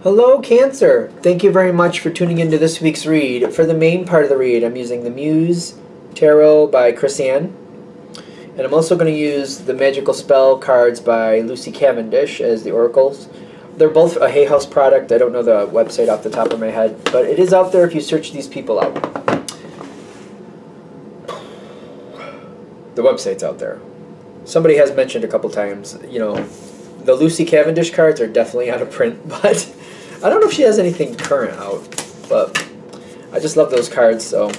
Hello, Cancer! Thank you very much for tuning into this week's read. For the main part of the read, I'm using the Muse Tarot by Chris Ann. And I'm also going to use the Magical Spell cards by Lucy Cavendish as the oracles. They're both a Hay House product. I don't know the website off the top of my head, but it is out there if you search these people out. The website's out there. Somebody has mentioned a couple times, you know, the Lucy Cavendish cards are definitely out of print, but I don't know if she has anything current out, but I just love those cards, so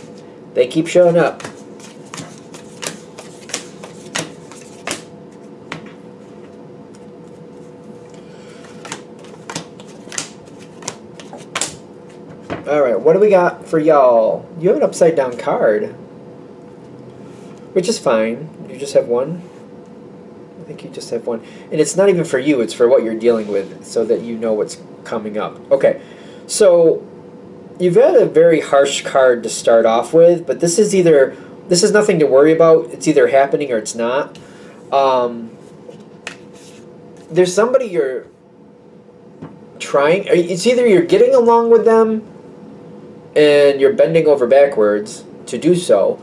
they keep showing up. Alright, what do we got for y'all? You have an upside down card, which is fine. You just have one? I think you just have one. And it's not even for you, it's for what you're dealing with, so that you know what's coming up. Okay, so you've had a very harsh card to start off with, but this is nothing to worry about. It's either happening or it's not. There's somebody you're trying, it's either you're getting along with them and you're bending over backwards to do so,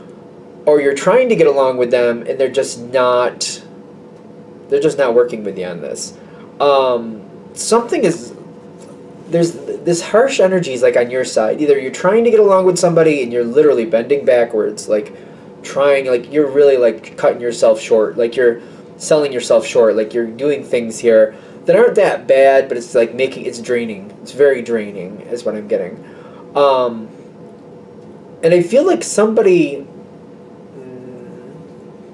or you're trying to get along with them and they're just not working with you on this. There's this harsh energy is like on your side. Either you're trying to get along with somebody and you're literally bending backwards, like you're really like cutting yourself short, like you're selling yourself short, like you're doing things here that aren't that bad, but it's like it's draining. It's very draining is what I'm getting. And I feel like somebody,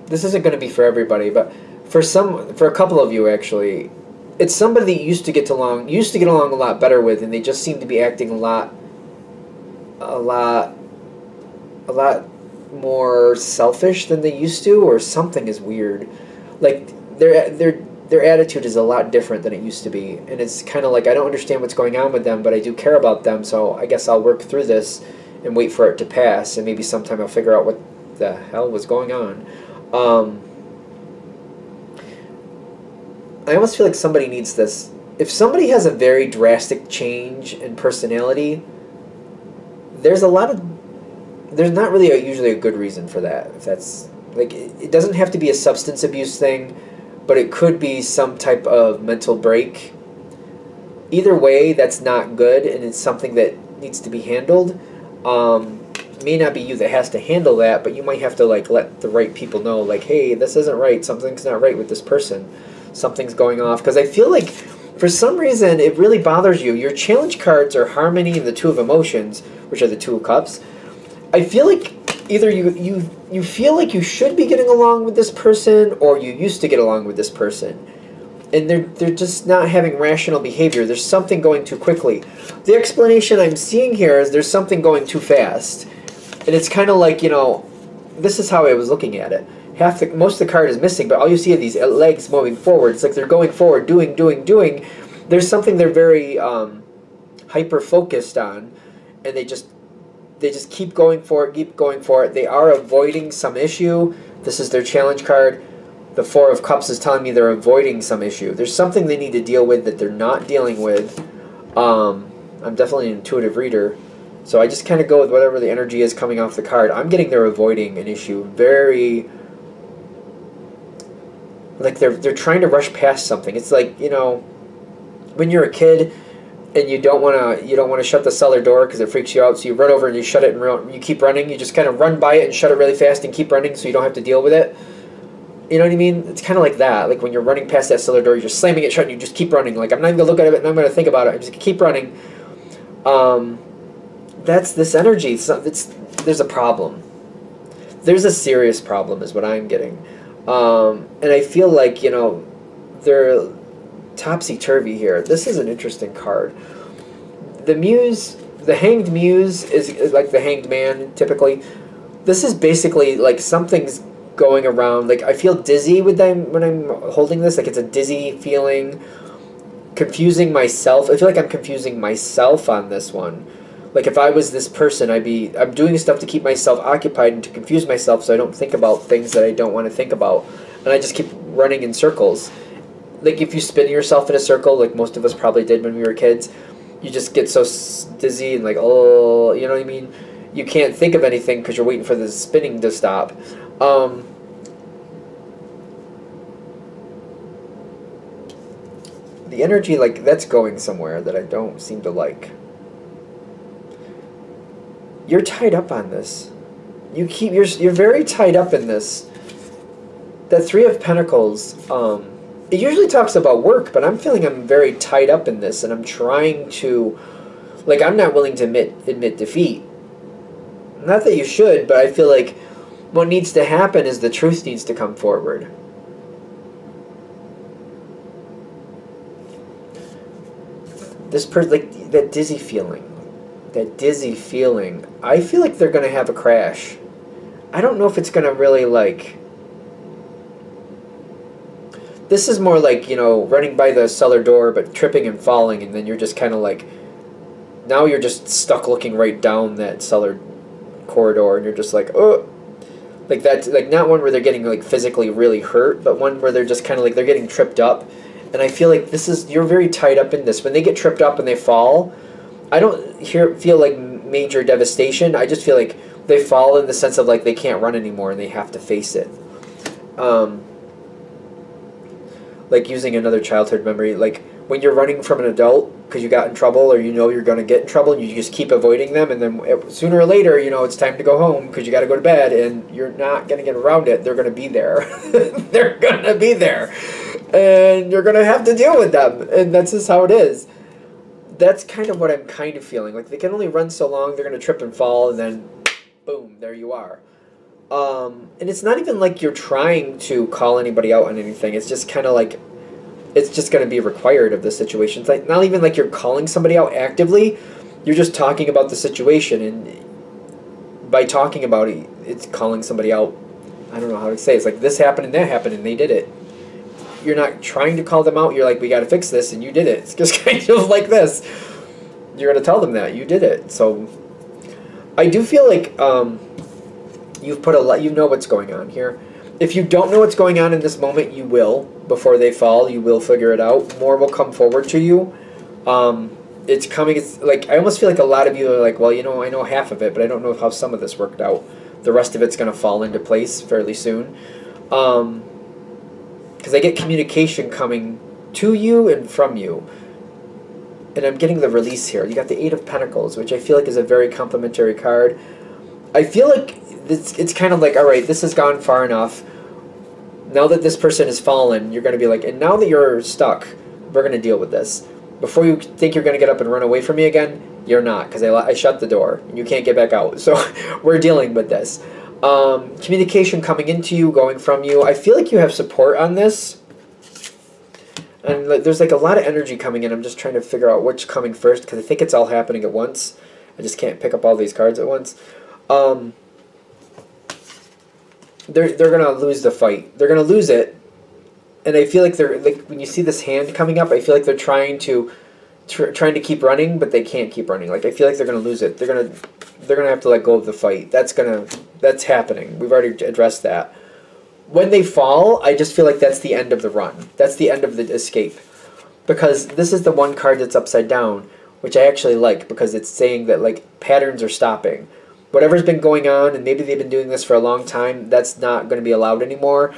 this isn't going to be for everybody, but for a couple of you actually, it's somebody that you used to get along a lot better with, and they just seem to be acting a lot more selfish than they used to, or something is weird. Like their attitude is a lot different than it used to be, and it's kind of like I don't understand what's going on with them, but I do care about them, so I guess I'll work through this and wait for it to pass, and maybe sometime I'll figure out what the hell was going on. I almost feel like somebody needs this. If somebody has a very drastic change in personality, there's not really usually a good reason for that. If that's like, it doesn't have to be a substance abuse thing, but it could be some type of mental break. Either way, that's not good, and it's something that needs to be handled. It may not be you that has to handle that, but you might have to like let the right people know, like, hey, this isn't right. Something's not right with this person. Something's going off. Because I feel like for some reason it really bothers you. Your challenge cards are Harmony and the Two of Emotions, which are the Two of Cups. I feel like either you feel like you should be getting along with this person, or you used to get along with this person, and they're just not having rational behavior. There's something going too quickly. The explanation I'm seeing here is there's something going too fast, and it's kind of like, you know, this is how I was looking at it. Most of the card is missing, but all you see are these legs moving forward. It's like they're going forward, doing. There's something they're very hyper focused on, and they just keep going for it. They are avoiding some issue. This is their challenge card. The Four of Cups is telling me they're avoiding some issue. There's something they need to deal with that they're not dealing with. I'm definitely an intuitive reader, so I just kind of go with whatever the energy is coming off the card. I'm getting they're avoiding an issue. Very, like they're trying to rush past something. It's like, you know, when you're a kid and you don't want to shut the cellar door because it freaks you out, so you run over and you shut it and you keep running. You just kind of run by it and shut it really fast and keep running so you don't have to deal with it. You know what I mean? It's kind of like that. Like when you're running past that cellar door, you're just slamming it shut and you just keep running. Like, I'm not even going to look at it and I'm going to think about it. I just keep running. That's this energy. There's a problem. There's a serious problem is what I'm getting. And I feel like, you know, they're topsy-turvy here. This is an interesting card. The Hanged Muse is like the Hanged Man, typically. This is basically like something's going around. Like, I feel dizzy with them when I'm holding this. Like, it's a dizzy feeling. Confusing myself. I feel like I'm confusing myself on this one. Like, if I was this person, I'm doing stuff to keep myself occupied and to confuse myself so I don't think about things that I don't want to think about. And I just keep running in circles. Like, if you spin yourself in a circle, like most of us probably did when we were kids, you just get so dizzy and like, oh, you know what I mean? You can't think of anything because you're waiting for the spinning to stop. The energy, like, that's going somewhere that I don't seem to like. You're tied up on this. You're very tied up in this. That Three of Pentacles, it usually talks about work, but I'm feeling I'm very tied up in this, and I'm trying to, like, I'm not willing to admit defeat. Not that you should, but I feel like what needs to happen is the truth needs to come forward. This person, like, that dizzy feeling. That dizzy feeling. I feel like they're going to have a crash. I don't know if it's going to really, like... This is more like, you know, running by the cellar door, but tripping and falling, and then you're just kind of like... Now you're just stuck looking right down that cellar corridor, and you're just like, oh... Like, that's, like, not one where they're getting, like, physically really hurt, but one where they're just kind of, like, they're getting tripped up. And I feel like this is, you're very tied up in this. When they get tripped up and they fall, I don't feel like major devastation. I just feel like they fall in the sense of like they can't run anymore and they have to face it. Like using another childhood memory, like when you're running from an adult because you got in trouble or you know you're going to get in trouble and you just keep avoiding them, and then sooner or later, you know, it's time to go home because you got to go to bed and you're not going to get around it. They're going to be there. They're going to be there. And you're going to have to deal with them. And that's just how it is. That's kind of what I'm kind of feeling. Like, they can only run so long, they're going to trip and fall, and then, boom, there you are. And it's not even like you're trying to call anybody out on anything. It's just kind of like, it's just going to be required of the situation. It's like, not even like you're calling somebody out actively. You're just talking about the situation. And by talking about it, it's calling somebody out. I don't know how to say it. It's like, this happened and that happened, and they did it. You're not trying to call them out. You're like, we got to fix this, and you did it. It's just kind of like this. You're going to tell them that. You did it. So I do feel like you've put a lot, you know what's going on here. If you don't know what's going on in this moment, you will. Before they fall, you will figure it out. More will come forward to you. It's coming. It's like, I almost feel like a lot of you are like, well, you know, I know half of it, but I don't know how some of this worked out. The rest of it's going to fall into place fairly soon. Because I get communication coming to you and from you. And I'm getting the release here. You got the Eight of Pentacles, which I feel like is a very complimentary card. I feel like it's kind of like, all right, this has gone far enough. Now that this person has fallen, you're going to be like, and now that you're stuck, we're going to deal with this. Before you think you're going to get up and run away from me again, you're not, because I shut the door, and you can't get back out. So we're dealing with this. Communication coming into you, going from you. I feel like you have support on this. And there's like a lot of energy coming in. I'm just trying to figure out which coming first, because I think it's all happening at once. I just can't pick up all these cards at once. They're going to lose the fight. They're going to lose it. And I feel like they're, like, when you see this hand coming up, I feel like they're trying to keep running, but they can't keep running. Like, I feel like they're going to lose it. They're going to have to let go of the fight. That's happening. We've already addressed that. When they fall, I just feel like that's the end of the run. That's the end of the escape. Because this is the one card that's upside down, which I actually like, because it's saying that, like, patterns are stopping. Whatever's been going on, and maybe they've been doing this for a long time, that's not going to be allowed anymore.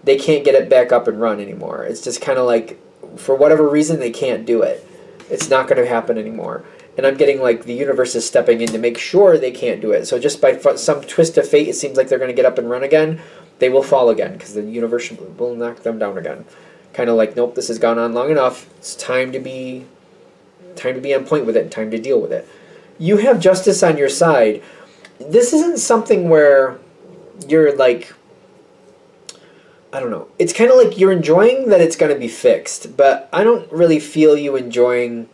They can't get it back up and run anymore. It's just kind of like, for whatever reason, they can't do it. It's not going to happen anymore. And I'm getting like the universe is stepping in to make sure they can't do it. So just by some twist of fate, it seems like they're going to get up and run again. They will fall again, because the universe will knock them down again. Kind of like, nope, this has gone on long enough. It's time to be on point with it, and time to deal with it. You have justice on your side. This isn't something where you're like, I don't know. It's kind of like you're enjoying that it's going to be fixed, but I don't really feel you enjoying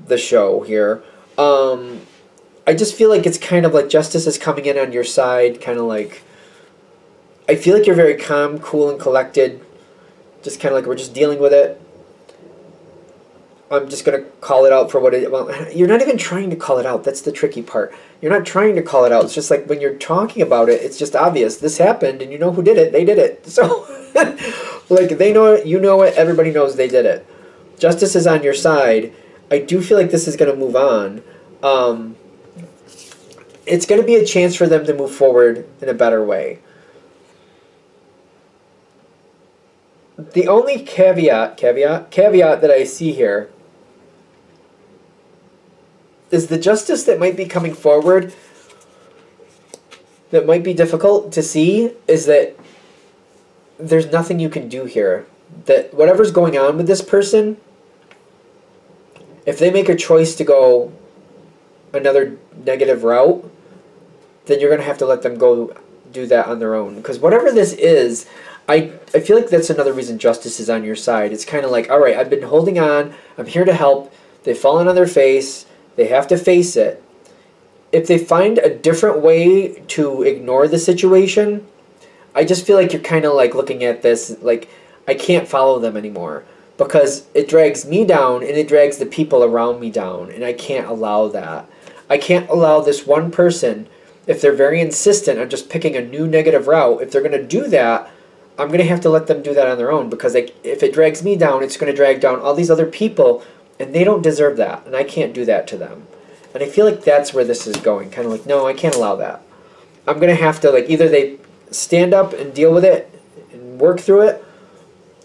the show here. I just feel like it's kind of like justice is coming in on your side, kind of like, I feel like you're very calm, cool, and collected. Just kind of like, we're just dealing with it. I'm just going to call it out for what it... Well, you're not even trying to call it out. That's the tricky part. You're not trying to call it out. It's just like when you're talking about it, it's just obvious. This happened, and you know who did it. They did it. So, like, they know it, you know it, everybody knows they did it. Justice is on your side. I do feel like this is going to move on. It's going to be a chance for them to move forward in a better way. The only caveat that I see here is the justice that might be coming forward that might be difficult to see is that there's nothing you can do here. That whatever's going on with this person, if they make a choice to go another negative route, then you're going to have to let them go do that on their own. Because whatever this is, I feel like that's another reason justice is on your side. It's kind of like, all right, I've been holding on. I'm here to help. They've fallen on their face. They have to face it. If they find a different way to ignore the situation, I just feel like you're kind of like looking at this like, I can't follow them anymore because it drags me down and it drags the people around me down, and I can't allow that. I can't allow this one person, if they're very insistent on just picking a new negative route, if they're going to do that, I'm going to have to let them do that on their own, because if it drags me down, it's going to drag down all these other people, and they don't deserve that, and I can't do that to them. And I feel like that's where this is going, kind of like, no, I can't allow that. I'm going to have to, like, either they stand up and deal with it and work through it,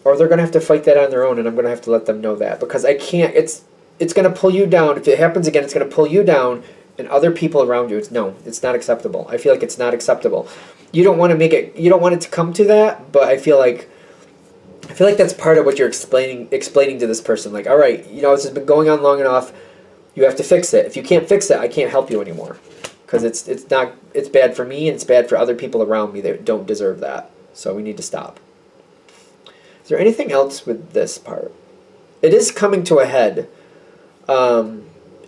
or they're going to have to fight that on their own, and I'm going to have to let them know that, because I can't, it's going to pull you down. If it happens again, it's going to pull you down and other people around you. It's not acceptable. I feel like it's not acceptable. You don't want to make it, you don't want it to come to that, but I feel like that's part of what you're explaining to this person. Like, all right, this has been going on long enough. You have to fix it. If you can't fix it, I can't help you anymore, because it's bad for me and it's bad for other people around me that don't deserve that. So we need to stop. Is there anything else with this part? It is coming to a head.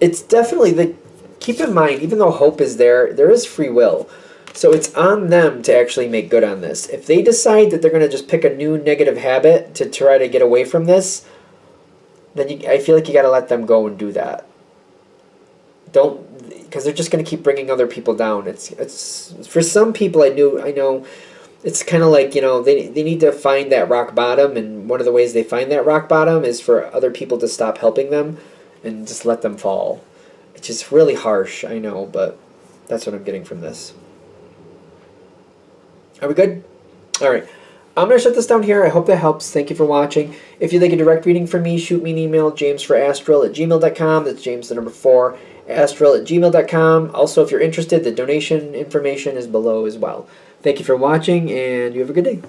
It's definitely keep in mind, even though hope is there is free will. So it's on them to actually make good on this. If they decide that they're going to just pick a new negative habit to try to get away from this, then I feel like you got to let them go and do that. Because they're just going to keep bringing other people down. It's for some people I know. It's kind of like, they need to find that rock bottom, and one of the ways they find that rock bottom is for other people to stop helping them and just let them fall. It's just really harsh, I know, but that's what I'm getting from this. Are we good? All right. I'm going to shut this down here. I hope that helps. Thank you for watching. If you'd like a direct reading from me, shoot me an email, jamesforastral@gmail.com. That's James, the number 4, astral@gmail.com. Also, if you're interested, the donation information is below as well. Thank you for watching, and you have a good day.